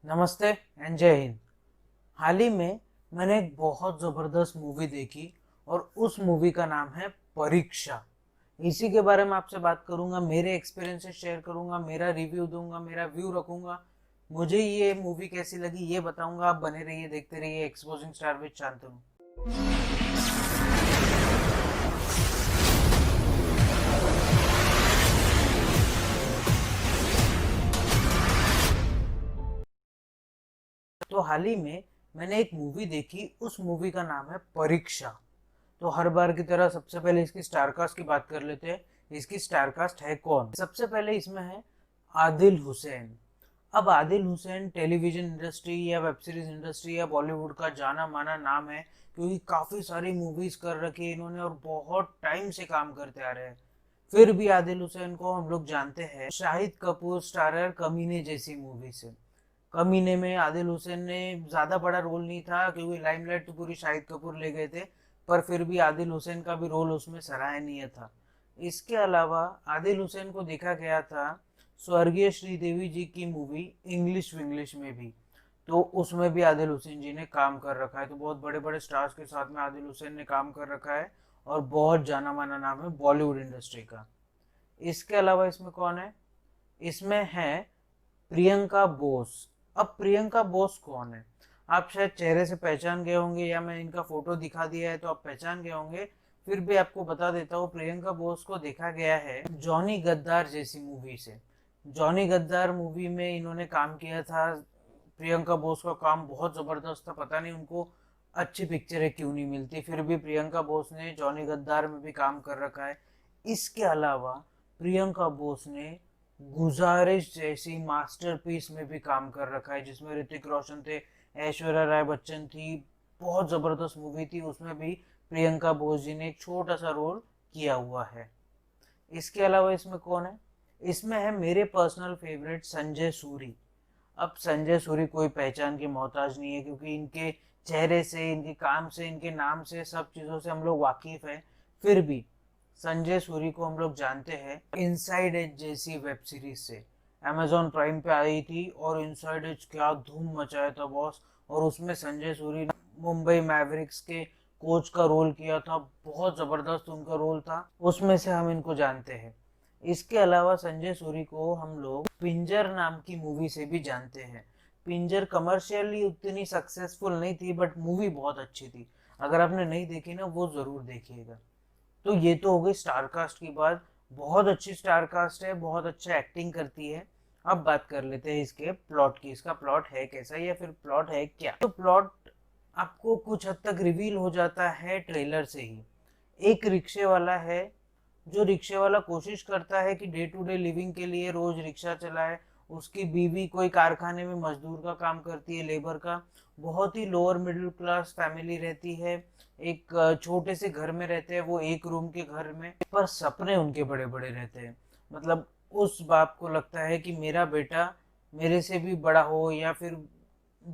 नमस्ते एंड जय हिंद। हाल ही में मैंने एक बहुत ज़बरदस्त मूवी देखी और उस मूवी का नाम है परीक्षा। इसी के बारे में आपसे बात करूंगा, मेरे एक्सपीरियंसेस शेयर करूंगा, मेरा रिव्यू दूंगा, मेरा व्यू रखूंगा। मुझे ये मूवी कैसी लगी ये बताऊंगा। आप बने रहिए, देखते रहिए एक्सपोजिंग स्टार विद शांतनु। तो हाल ही में मैंने एक मूवी देखी, उस मूवी का नाम है परीक्षा। तो हर बार की तरह सबसे पहले इसकी स्टारकास्ट की बात कर लेते हैं। इसकी स्टारकास्ट है कौन? सबसे पहले इसमें है आदिल हुसैन। अब आदिल हुसैन टेलीविजन इंडस्ट्री या वेब सीरीज इंडस्ट्री या बॉलीवुड का जाना माना नाम है, क्योंकि काफी सारी मूवीज कर रखी है इन्होंने और बहुत टाइम से काम करते आ रहे हैं। फिर भी आदिल हुसैन को हम लोग जानते हैं शाहिद कपूर स्टारर कमीने जैसी मूवी से। कमीने में आदिल हुसैन ने ज्यादा बड़ा रोल नहीं था, क्योंकि लाइमलाइट तो पूरी शाहिद कपूर ले गए थे, पर फिर भी आदिल हुसैन का भी रोल उसमें सराहनीय था। इसके अलावा आदिल हुसैन को देखा गया था स्वर्गीय श्रीदेवी जी की मूवी इंग्लिश विंग्लिश में भी। तो उसमें भी आदिल हुसैन जी ने काम कर रखा है। तो बहुत बड़े बड़े स्टार्स के साथ में आदिल हुसैन ने काम कर रखा है और बहुत जाना माना नाम है बॉलीवुड इंडस्ट्री का। इसके अलावा इसमें कौन है? इसमें है प्रियंका बोस। अब प्रियंका बोस कौन है? आप शायद चेहरे से पहचान गए होंगे, या मैं इनका फोटो दिखा दिया है तो आप पहचान गए होंगे। फिर भी आपको बता देता हूँ, प्रियंका बोस को देखा गया है जॉनी गद्दार जैसी मूवी से। जॉनी गद्दार मूवी में इन्होंने काम किया था। प्रियंका बोस का काम बहुत जबरदस्त था, पता नहीं उनको अच्छी पिक्चरें क्यों नहीं मिलती, फिर भी प्रियंका बोस ने जॉनी गद्दार में भी काम कर रखा है। इसके अलावा प्रियंका बोस ने गुजारिश जैसी मास्टरपीस में भी काम कर रखा है, जिसमें ऋतिक रोशन थे, ऐश्वर्या राय बच्चन थी। बहुत जबरदस्त मूवी थी, उसमें भी प्रियंका बोस जी ने एक छोटा सा रोल किया हुआ है। इसके अलावा इसमें कौन है? इसमें है मेरे पर्सनल फेवरेट संजय सूरी। अब संजय सूरी कोई पहचान की मोहताज नहीं है, क्योंकि इनके चेहरे से, इनके काम से, इनके नाम से, सब चीज़ों से हम लोग वाकिफ हैं। फिर भी संजय सूरी को हम लोग जानते हैं इनसाइड एज जैसी वेब सीरीज से। अमेजॉन प्राइम पे आई थी और इनसाइड एज क्या धूम मचाया था बॉस। और उसमें संजय सूरी ने मुंबई मैवरिक्स के कोच का रोल किया था। बहुत जबरदस्त उनका रोल था, उसमें से हम इनको जानते हैं। इसके अलावा संजय सूरी को हम लोग पिंजर नाम की मूवी से भी जानते हैं। पिंजर कमर्शियली उतनी सक्सेसफुल नहीं थी, बट मूवी बहुत अच्छी थी। अगर आपने नहीं देखी ना, वो जरूर देखिएगा। तो ये तो हो गई स्टारकास्ट की बात। बहुत अच्छी स्टारकास्ट है, बहुत अच्छा एक्टिंग करती है। अब बात कर लेते हैं इसके प्लॉट की। इसका प्लॉट है कैसा, या फिर प्लॉट है क्या? तो प्लॉट आपको कुछ हद तक रिवील हो जाता है ट्रेलर से ही। एक रिक्शे वाला है, जो रिक्शे वाला कोशिश करता है कि डे टू डे लिविंग के लिए रोज रिक्शा चलाए। उसकी बीवी कोई कारखाने में मजदूर का काम करती है, लेबर का। बहुत ही लोअर मिडिल क्लास फैमिली रहती है, एक छोटे से घर में रहते हैं वो, एक रूम के घर में, पर सपने उनके बड़े बड़े रहते हैं। मतलब उस बाप को लगता है कि मेरा बेटा मेरे से भी बड़ा हो, या फिर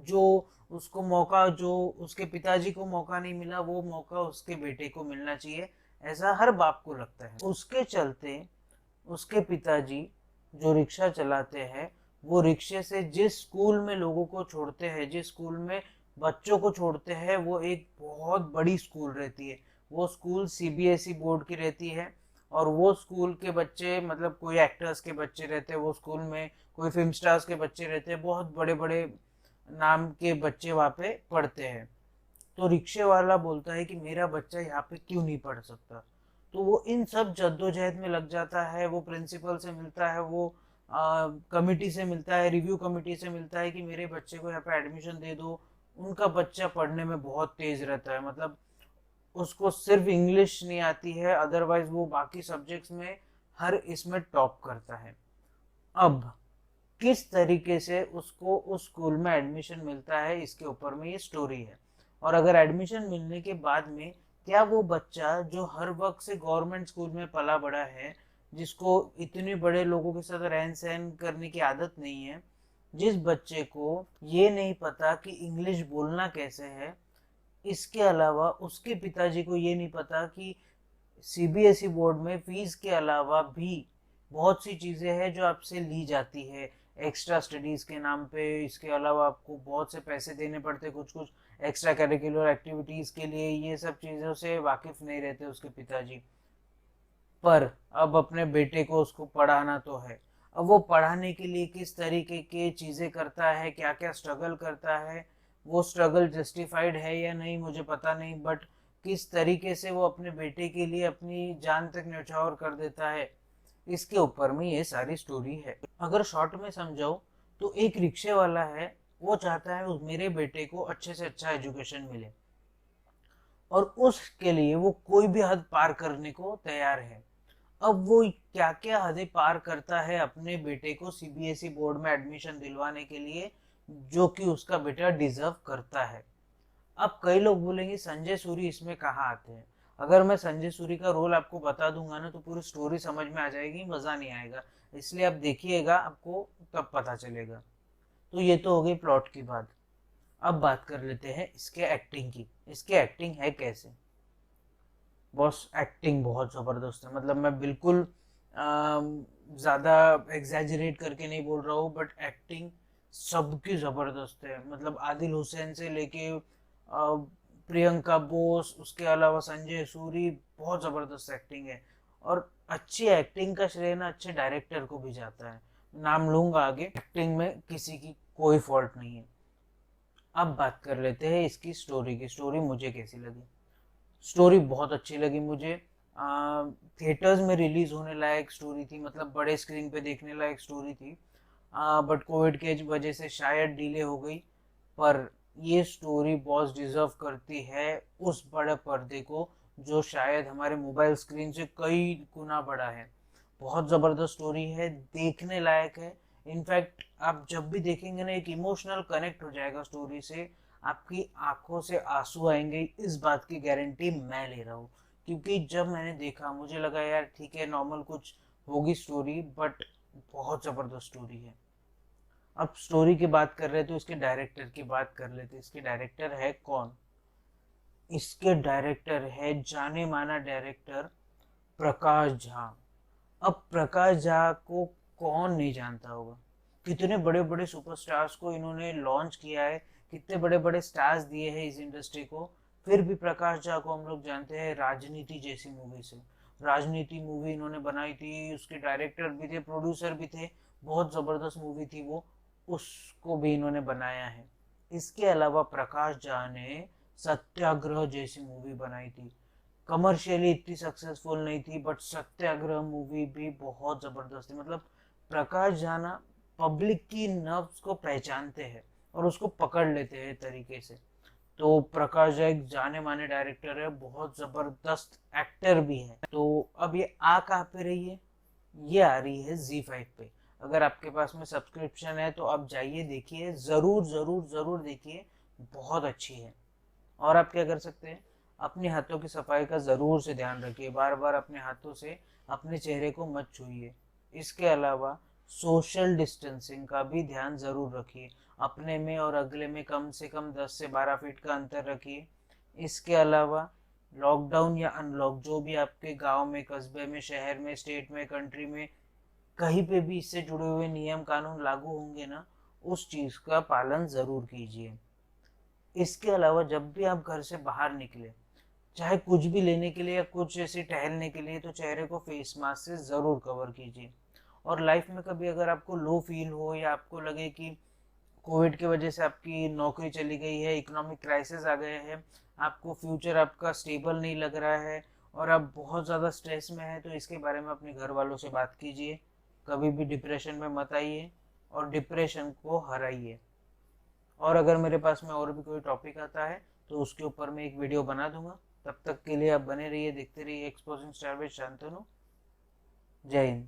जो उसको मौका, जो उसके पिताजी को मौका नहीं मिला, वो मौका उसके बेटे को मिलना चाहिए। ऐसा हर बाप को लगता है। उसके चलते उसके पिताजी जो रिक्शा चलाते हैं, वो रिक्शे से जिस स्कूल में लोगों को छोड़ते हैं, जिस स्कूल में बच्चों को छोड़ते हैं, वो एक बहुत बड़ी स्कूल रहती है। वो स्कूल सीबीएसई बोर्ड की रहती है। और वो स्कूल के बच्चे, मतलब कोई एक्टर्स के बच्चे रहते हैं वो स्कूल में, कोई फिल्म स्टार्स के बच्चे रहते हैं, बहुत बड़े बड़े नाम के बच्चे वहाँ पे पढ़ते हैं। तो रिक्शे वाला बोलता है कि मेरा बच्चा यहाँ पे क्यों नहीं पढ़ सकता। तो वो इन सब जद्दोजहद में लग जाता है। वो प्रिंसिपल से मिलता है, वो कमिटी से मिलता है, रिव्यू कमिटी से मिलता है कि मेरे बच्चे को यहाँ पे एडमिशन दे दो। उनका बच्चा पढ़ने में बहुत तेज रहता है, मतलब उसको सिर्फ इंग्लिश नहीं आती है, अदरवाइज वो बाकी सब्जेक्ट्स में हर इसमें टॉप करता है। अब किस तरीके से उसको उस स्कूल में एडमिशन मिलता है, इसके ऊपर में ये स्टोरी है। और अगर एडमिशन मिलने के बाद में क्या वो बच्चा, जो हर वक्त से गवर्नमेंट स्कूल में पला बड़ा है, जिसको इतने बड़े लोगों के साथ रहन सहन करने की आदत नहीं है, जिस बच्चे को ये नहीं पता कि इंग्लिश बोलना कैसे है, इसके अलावा उसके पिताजी को ये नहीं पता कि सीबीएसई बोर्ड में फीस के अलावा भी बहुत सी चीजें हैं जो आपसे ली जाती है। एक्स्ट्रा स्टडीज़ के नाम पे, इसके अलावा आपको बहुत से पैसे देने पड़ते कुछ कुछ एक्स्ट्रा करिकुलर एक्टिविटीज़ के लिए, ये सब चीज़ों से वाकिफ़ नहीं रहते उसके पिताजी। पर अब अपने बेटे को उसको पढ़ाना तो है। अब वो पढ़ाने के लिए किस तरीके की चीज़ें करता है, क्या क्या स्ट्रगल करता है, वो स्ट्रगल जस्टिफाइड है या नहीं मुझे पता नहीं, बट किस तरीके से वो अपने बेटे के लिए अपनी जान तक न्यौछावर कर देता है, इसके ऊपर में ये सारी स्टोरी है। अगर शॉर्ट में समझाऊं तो एक रिक्शे वाला है, वो चाहता है उस मेरे बेटे को अच्छे से अच्छा एजुकेशन मिले, और उसके लिए वो कोई भी हद पार करने को तैयार है। अब वो क्या क्या हदें पार करता है अपने बेटे को सीबीएसई बोर्ड में एडमिशन दिलवाने के लिए, जो कि उसका बेटा डिजर्व करता है। अब कई लोग बोलेंगे संजय सूरी इसमें कहाँ आते हैं। अगर मैं संजय सूरी का रोल आपको बता दूंगा ना तो पूरी स्टोरी समझ में आ जाएगी, मज़ा नहीं आएगा, इसलिए आप देखिएगा, आपको तब पता चलेगा। तो ये तो हो गई प्लॉट की बात। अब बात कर लेते हैं इसके एक्टिंग की। इसकी एक्टिंग है कैसे? बॉस एक्टिंग बहुत ज़बरदस्त है, मतलब मैं बिल्कुल ज़्यादा एग्जैजरेट करके नहीं बोल रहा हूँ, बट एक्टिंग सबकी ज़बरदस्त है। मतलब आदिल हुसैन से लेके प्रियंका बोस, उसके अलावा संजय सूरी, बहुत ज़बरदस्त एक्टिंग है। और अच्छी एक्टिंग का श्रेय ना अच्छे डायरेक्टर को भी जाता है, नाम लूंगा आगे। एक्टिंग में किसी की कोई फॉल्ट नहीं है। अब बात कर लेते हैं इसकी स्टोरी की। स्टोरी मुझे कैसी लगी? स्टोरी बहुत अच्छी लगी मुझे। थिएटर्स में रिलीज होने लायक स्टोरी थी, मतलब बड़े स्क्रीन पे देखने लायक स्टोरी थी, बट कोविड के वजह से शायद डिले हो गई। पर ये स्टोरी बहुत डिजर्व करती है उस बड़े पर्दे को, जो शायद हमारे मोबाइल स्क्रीन से कई गुना बड़ा है। बहुत ज़बरदस्त स्टोरी है, देखने लायक है। इनफैक्ट आप जब भी देखेंगे ना एक इमोशनल कनेक्ट हो जाएगा स्टोरी से, आपकी आंखों से आंसू आएंगे, इस बात की गारंटी मैं ले रहा हूँ। क्योंकि जब मैंने देखा मुझे लगा यार ठीक है नॉर्मल कुछ होगी स्टोरी, बट बहुत ज़बरदस्त स्टोरी है। अब स्टोरी की बात कर रहे तो इसके डायरेक्टर की बात कर लेते। इसके डायरेक्टर है कौन? इसके डायरेक्टर है जाने माना डायरेक्टर प्रकाश झा। अब प्रकाश झा को कौन नहीं जानता होगा? कितने बड़े बड़े सुपरस्टार्स को इन्होंने लॉन्च किया है, कितने बड़े बड़े स्टार्स दिए हैं इस इंडस्ट्री को। फिर भी प्रकाश झा को हम लोग जानते हैं राजनीति जैसी मूवी से। राजनीति मूवी इन्होंने बनाई थी, उसके डायरेक्टर भी थे, प्रोड्यूसर भी थे, बहुत ज़बरदस्त मूवी थी वो, उसको भी इन्होंने बनाया है। इसके अलावा प्रकाश झा ने सत्याग्रह जैसी मूवी बनाई थी। कमर्शियली इतनी सक्सेसफुल नहीं थी, बट सत्याग्रह मूवी भी बहुत ज़बरदस्त थी। मतलब प्रकाश झा ना पब्लिक की नर्व्स को पहचानते हैं और उसको पकड़ लेते हैं तरीके से। तो प्रकाश झा एक जाने माने डायरेक्टर है, बहुत ज़बरदस्त एक्टर भी है। तो अब ये आ कहाँ पे रही है? ये आ रही है Z5 पे। अगर आपके पास में सब्सक्रिप्शन है तो आप जाइए देखिए, ज़रूर ज़रूर ज़रूर देखिए, बहुत अच्छी है। और आप क्या कर सकते हैं? अपने हाथों की सफाई का ज़रूर से ध्यान रखिए, बार बार अपने हाथों से अपने चेहरे को मत छूइए। इसके अलावा सोशल डिस्टेंसिंग का भी ध्यान ज़रूर रखिए, अपने में और अगले में कम से कम 10 से 12 फीट का अंतर रखिए। इसके अलावा लॉकडाउन या अनलॉक जो भी आपके गांव में, कस्बे में, शहर में, स्टेट में, कंट्री में, कहीं पे भी इससे जुड़े हुए नियम कानून लागू होंगे ना, उस चीज़ का पालन ज़रूर कीजिए। इसके अलावा जब भी आप घर से बाहर निकले, चाहे कुछ भी लेने के लिए या कुछ ऐसे टहलने के लिए, तो चेहरे को फेस मास्क से ज़रूर कवर कीजिए। और लाइफ में कभी अगर आपको लो फील हो या आपको लगे कि कोविड की वजह से आपकी नौकरी चली गई है, इकोनॉमिक क्राइसिस आ गए हैं, आपको फ्यूचर आपका स्टेबल नहीं लग रहा है और आप बहुत ज़्यादा स्ट्रेस में हैं, तो इसके बारे में अपने घर वालों से बात कीजिए। कभी भी डिप्रेशन में मत आइए और डिप्रेशन को हराइए। और अगर मेरे पास में और भी कोई टॉपिक आता है तो उसके ऊपर मैं एक वीडियो बना दूंगा। तब तक के लिए आप बने रहिए, देखते रहिए एक्सपोजिंग स्टार विद शांतनु। जय हिंद।